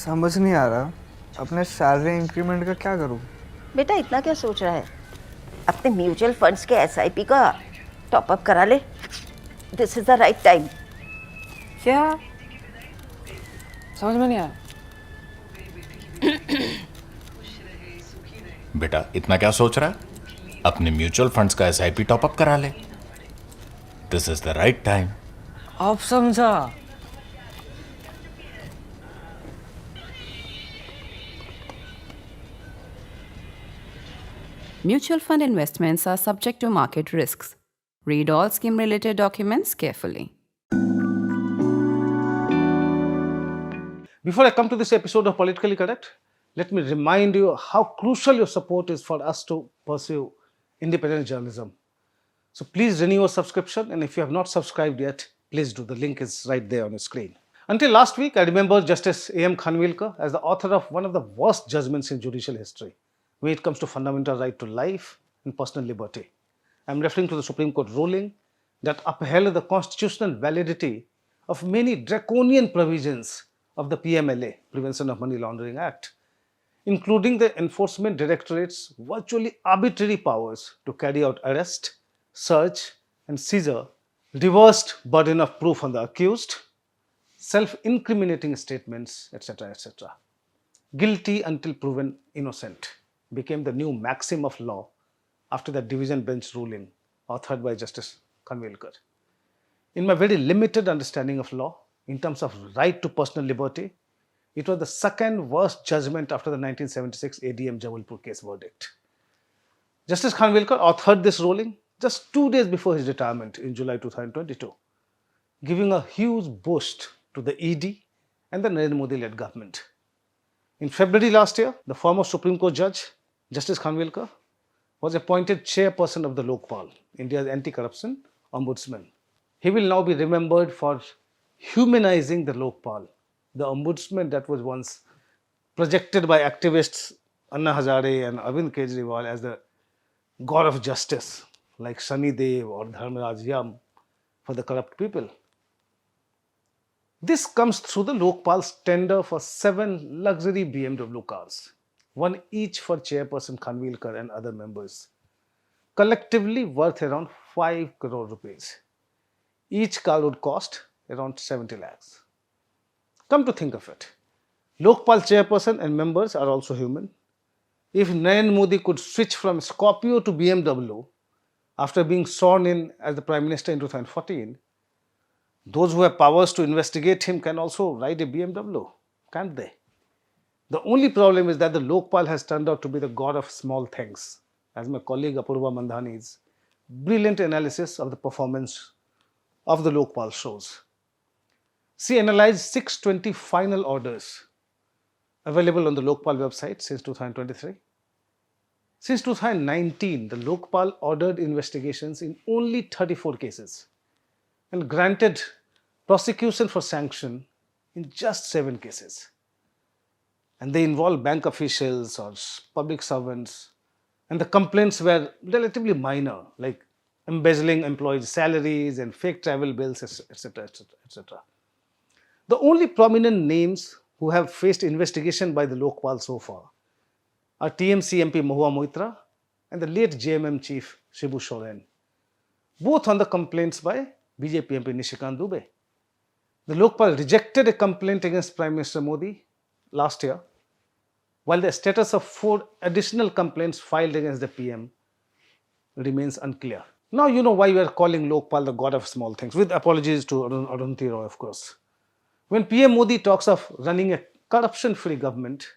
समझ नहीं आ रहा अपने सैलरी इंक्रीमेंट का क्या करूं। बेटा इतना क्या सोच रहा है? अपने म्यूचुअल फंड्स के एसआईपी का टॉप अप करा ले। This is the right time. क्या? समझ में नहीं आया। बेटा इतना क्या सोच रहा है? अपने म्यूचुअल फंड्स का एसआईपी टॉपअप करा ले। This is the right time. अब समझा। Mutual fund investments are subject to market risks. Read all scheme related documents carefully. Before I come to this episode of Politically Correct, let me remind you how crucial your support is for us to pursue independent journalism. So please renew your subscription, and if you have not subscribed yet, please do. The link is right there on your screen. Until last week, I remember Justice A.M. Khanwilkar as the author of one of the worst judgments in judicial history when it comes to fundamental right to life and personal liberty. I'm referring to the Supreme Court ruling that upheld the constitutional validity of many draconian provisions of the PMLA, Prevention of Money Laundering Act, including the Enforcement Directorate's virtually arbitrary powers to carry out arrest, search, and seizure, reversed burden of proof on the accused, self-incriminating statements, etc., etc. Guilty until proven innocent became the new maxim of law after the division bench ruling authored by Justice Khanwilkar. In my very limited understanding of law, in terms of right to personal liberty, it was the second worst judgment after the 1976 ADM Jabalpur case verdict. Justice Khanwilkar authored this ruling just 2 days before his retirement in July 2022, giving a huge boost to the ED and the Narendra Modi-led government. In February last year, the former Supreme Court judge, Justice Khanwilkar, was appointed chairperson of the Lokpal, India's anti-corruption ombudsman. He will now be remembered for humanizing the Lokpal, the ombudsman that was once projected by activists Anna Hazare and Arvind Kejriwal as the god of justice, like Sunny Dev or Dharmaraj Yam for the corrupt people. This comes through the Lokpal's tender for 7 luxury BMW cars, one each for Chairperson Khanwilkar and other members, collectively worth around 5 crore rupees. Each car would cost around 70 lakhs. Come to think of it, Lokpal chairperson and members are also human. If Narendra Modi could switch from Scorpio to BMW after being sworn in as the Prime Minister in 2014, those who have powers to investigate him can also ride a BMW, can't they? The only problem is that the Lokpal has turned out to be the god of small things, as my colleague Apurva Mandhani's brilliant analysis of the performance of the Lokpal shows. She analyzed 620 final orders available on the Lokpal website since 2023. Since 2019, the Lokpal ordered investigations in only 34 cases and granted prosecution for sanction in just 7 cases. And they involve bank officials or public servants, and the complaints were relatively minor, like embezzling employees' salaries and fake travel bills, etc., etc., etc. The only prominent names who have faced investigation by the Lokpal so far are TMC MP Mahua Moitra and the late JMM chief Shibu Soren, both on the complaints by BJP MP Nishikant Dubey. The Lokpal rejected a complaint against Prime Minister Modi last year, while the status of 4 additional complaints filed against the PM remains unclear. Now you know why we are calling Lokpal the god of small things, with apologies to Arundhati Roy, of course. When PM Modi talks of running a corruption-free government,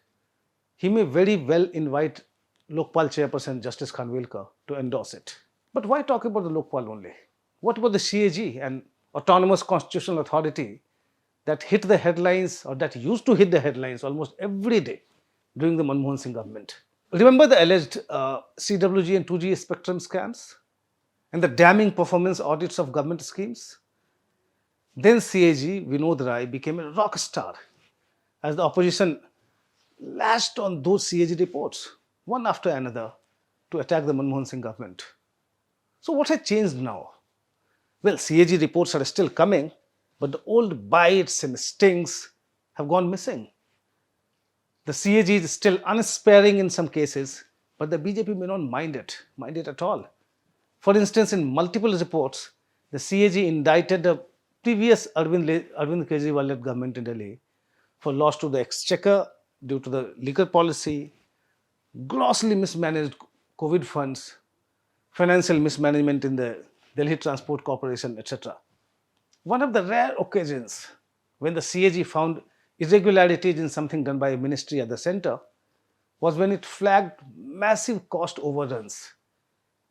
he may very well invite Lokpal chairperson Justice Khanwilkar to endorse it. But why talk about the Lokpal only? What about the CAG, an autonomous constitutional authority that hit the headlines, or that used to hit the headlines almost every day during the Manmohan Singh government? Remember the alleged CWG and 2G spectrum scams and the damning performance audits of government schemes? Then CAG Vinod Rai became a rock star as the opposition lashed on those CAG reports, one after another, to attack the Manmohan Singh government. So what has changed now? Well, CAG reports are still coming, but the old bites and stings have gone missing. The CAG is still unsparing in some cases, but the BJP may not mind it at all. For instance, in multiple reports, the CAG indicted the previous Arvind Kejriwal-led government in Delhi for loss to the exchequer due to the liquor policy, grossly mismanaged COVID funds, financial mismanagement in the Delhi Transport Corporation, etc. One of the rare occasions when the CAG found irregularities in something done by a ministry at the center was when it flagged massive cost overruns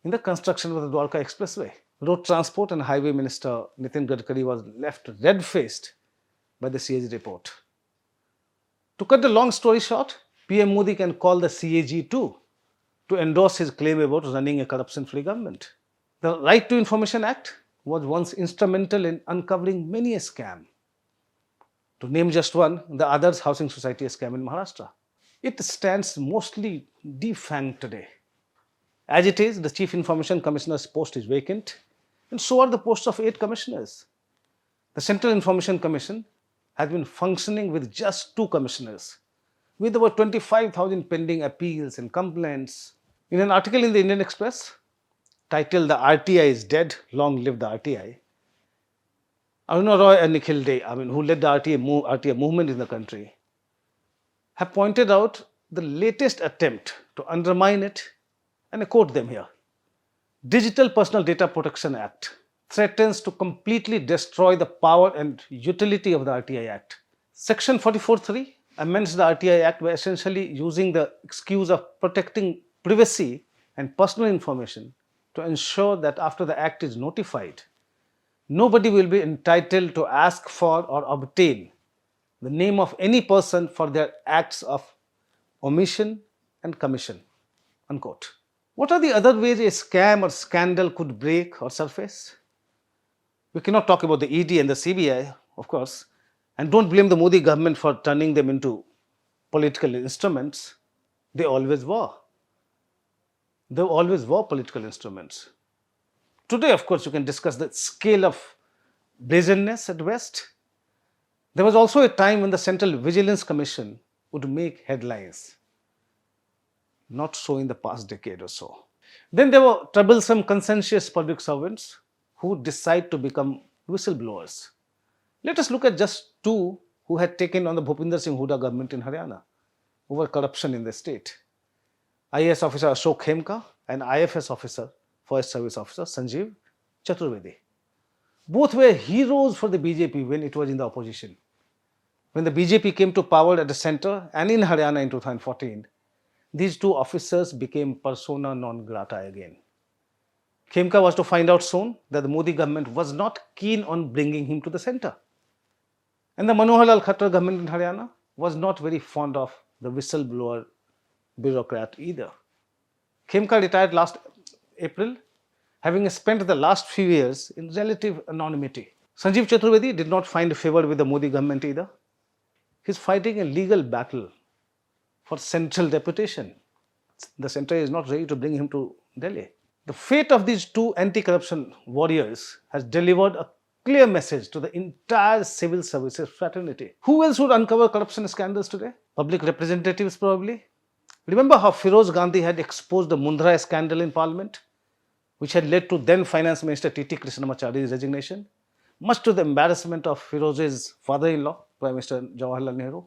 in the construction of the Dwarka Expressway. Road Transport and Highway Minister Nitin Gadkari was left red-faced by the CAG report. To cut the long story short, PM Modi can call the CAG too to endorse his claim about running a corruption-free government. The Right to Information Act was once instrumental in uncovering many a scam. To name just one, the Others Housing Society scam in Maharashtra. It stands mostly defanged today. As it is, the Chief Information Commissioner's post is vacant, and so are the posts of 8 commissioners. The Central Information Commission has been functioning with just 2 commissioners, with over 25,000 pending appeals and complaints. In an article in the Indian Express titled "The RTI is Dead, Long Live the RTI," Aruna Roy and Nikhil Dey, who led the RTI movement in the country, have pointed out the latest attempt to undermine it, and I quote them here. Digital Personal Data Protection Act threatens to completely destroy the power and utility of the RTI Act. Section 44(3) amends the RTI Act by essentially using the excuse of protecting privacy and personal information to ensure that after the Act is notified, nobody will be entitled to ask for or obtain the name of any person for their acts of omission and commission. Unquote. What are the other ways a scam or scandal could break or surface? We cannot talk about the ED and the CBI, of course, and don't blame the Modi government for turning them into political instruments. They always were. They always were political instruments. Today, of course, you can discuss the scale of brazenness at best. There was also a time when the Central Vigilance Commission would make headlines. Not so in the past decade or so. Then there were troublesome, conscientious public servants who decide to become whistleblowers. Let us look at just 2 who had taken on the Bhupinder Singh Hooda government in Haryana over corruption in the state. IAS officer Ashok Khemka and IFS officer, Forest Service officer Sanjiv Chaturvedi. Both were heroes for the BJP when it was in the opposition. When the BJP came to power at the center and in Haryana in 2014, these 2 officers became persona non grata again. Khemka was to find out soon that the Modi government was not keen on bringing him to the center. And the Manohar Lal Khattar government in Haryana was not very fond of the whistleblower bureaucrat either. Khemka retired last April, having spent the last few years in relative anonymity. Sanjiv Chaturvedi did not find favor with the Modi government either. He's fighting a legal battle for central deputation. The center is not ready to bring him to Delhi. The fate of these 2 anti-corruption warriors has delivered a clear message to the entire civil services fraternity. Who else would uncover corruption scandals today? Public representatives probably. Remember how Feroz Gandhi had exposed the Mundra scandal in Parliament, which had led to then Finance Minister T.T. Krishnamachari's resignation, much to the embarrassment of Feroz's father-in-law, Prime Minister Jawaharlal Nehru.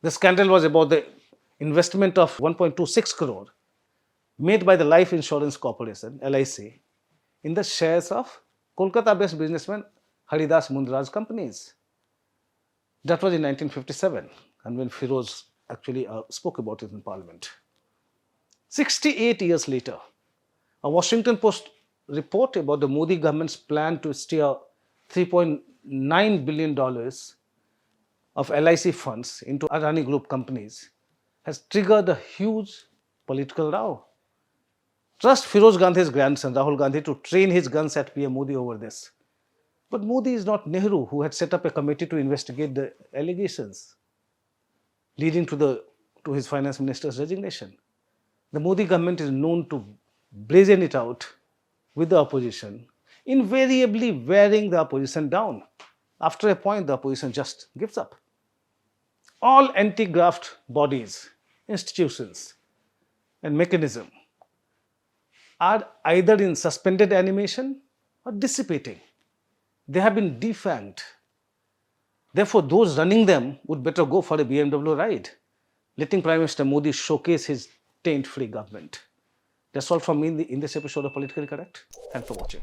The scandal was about the investment of 1.26 crore made by the Life Insurance Corporation, LIC, in the shares of Kolkata-based businessman Haridas Mundra's companies. That was in 1957, and when Feroz actually spoke about it in Parliament. 68 years later, a Washington Post report about the Modi government's plan to steer $3.9 billion of LIC funds into Adani Group companies has triggered a huge political row. Trust Feroz Gandhi's grandson Rahul Gandhi to train his guns at PM Modi over this. But Modi is not Nehru, who had set up a committee to investigate the allegations leading to his finance minister's resignation. The Modi government is known to brazen it out with the opposition, invariably wearing the opposition down. After a point, the opposition just gives up. All anti-graft bodies, institutions, and mechanism are either in suspended animation or dissipating. They have been defanged. Therefore, those running them would better go for a BMW ride, letting Prime Minister Modi showcase his taint-free government. That's all from me in this episode of Politically Correct. Thanks for watching.